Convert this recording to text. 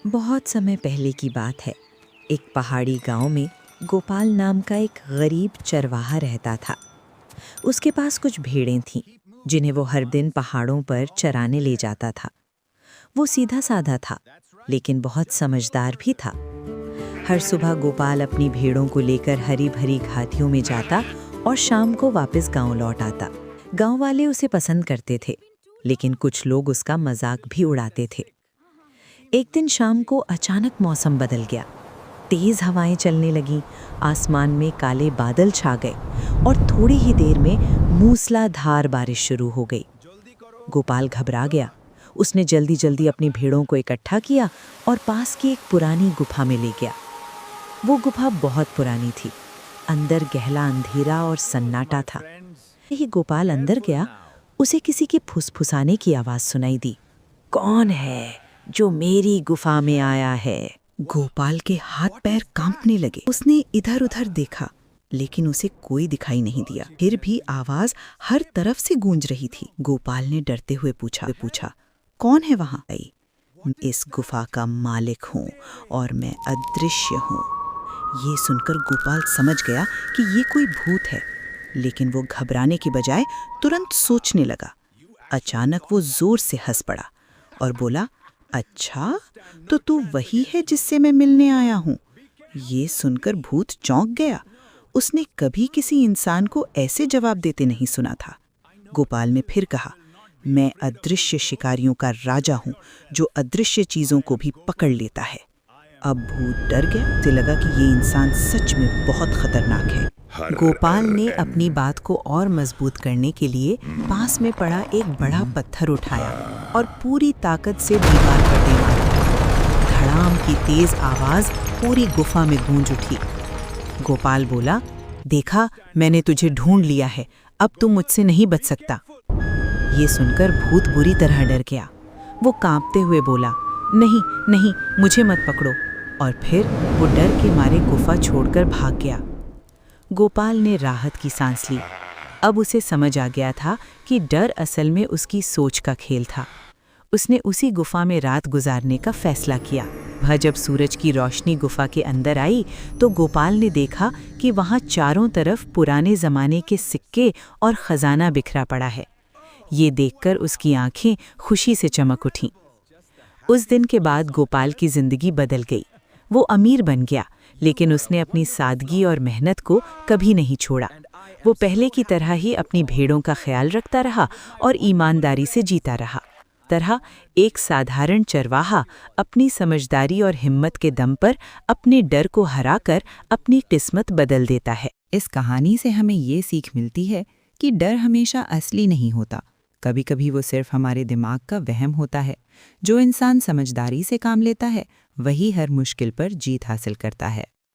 बहुत समय पहले की बात है। एक पहाड़ी गांव में गोपाल नाम का एक गरीब चरवाहा रहता था। उसके पास कुछ भेड़ें थीं, जिन्हें वो हर दिन पहाड़ों पर चराने ले जाता था। वो सीधा साधा था, लेकिन बहुत समझदार भी था। हर सुबह गोपाल अपनी भेड़ों को लेकर हरी भरी घाटियों में जाता और शाम को वापस गांव लौट आता। गांव वाले उसे पसंद करते थे, लेकिन कुछ लोग उसका मजाक भी उड़ाते थे। एक दिन शाम को अचानक मौसम बदल गया। तेज हवाएं चलने लगीं, आसमान में काले बादल छा गए और थोड़ी ही देर में मूसलाधार बारिश शुरू हो गई। गोपाल घबरा गया। उसने जल्दी जल्दी अपनी भेड़ों को इकट्ठा किया और पास की एक पुरानी गुफा में ले गया। वो गुफा बहुत पुरानी थी। अंदर गहरा अंधेरा और सन्नाटा था। यही गोपाल अंदर गया, उसे किसी के फुसफुसाने की आवाज सुनाई दी। कौन है जो मेरी गुफा में आया है? गोपाल के हाथ पैर कांपने लगे। उसने इधर उधर देखा, लेकिन उसे कोई दिखाई नहीं दिया। फिर भी आवाज हर तरफ से गूंज रही थी। गोपाल ने डरते हुए पूछा, कौन है वहां? इस गुफा का मालिक हूँ और मैं अदृश्य हूँ। ये सुनकर गोपाल समझ गया कि ये कोई भूत है, लेकिन वो घबराने की बजाय तुरंत सोचने लगा। अचानक वो जोर से हंस पड़ा और बोला, अच्छा, तो तू वही है जिससे मैं मिलने आया हूँ। ये सुनकर भूत चौंक गया। उसने कभी किसी इंसान को ऐसे जवाब देते नहीं सुना था। गोपाल ने फिर कहा, मैं अदृश्य शिकारियों का राजा हूँ, जो अदृश्य चीजों को भी पकड़ लेता है। अब भूत डर गया। उसे लगा कि ये इंसान सच में बहुत खतरनाक है। गोपाल ने अपनी बात को और मजबूत करने के लिए पास में पड़ा एक बड़ा पत्थर उठाया और पूरी ताकत से दीवार पर दे मारा। धड़ाम की तेज आवाज पूरी गुफा में गूंज उठी। गोपाल बोला, देखा, मैंने तुझे ढूंढ लिया है, अब तू मुझसे नहीं बच सकता। ये सुनकर भूत बुरी तरह डर गया। वो कांपते हुए बोला, नहीं नहीं, मुझे मत पकड़ो। और फिर वो डर के मारे गुफा छोड़कर भाग गया। गोपाल ने राहत की सांस ली। अब उसे समझ आ गया था कि डर असल में उसकी सोच का खेल था। उसने उसी गुफा में रात गुजारने का फैसला किया। वह जब सूरज की रोशनी गुफा के अंदर आई तो गोपाल ने देखा कि वहाँ चारों तरफ पुराने ज़माने के सिक्के और ख़जाना बिखरा पड़ा है। ये देखकर उसकी आंखें खुशी से चमक उठीं। उस दिन के बाद गोपाल की ज़िंदगी बदल गई। वो अमीर बन गया, लेकिन उसने अपनी सादगी और मेहनत को कभी नहीं छोड़ा। वो पहले की तरह ही अपनी भेड़ों का ख्याल रखता रहा और ईमानदारी से जीता रहा। एक साधारण चरवाहा अपनी समझदारी और हिम्मत के दम पर अपने डर को हराकर अपनी किस्मत बदल देता है। इस कहानी से हमें ये सीख मिलती है कि डर हमेशा असली नहीं होता। कभी कभी वो सिर्फ हमारे दिमाग का वहम होता है। जो इंसान समझदारी से काम लेता है, वही हर मुश्किल पर जीत हासिल करता है।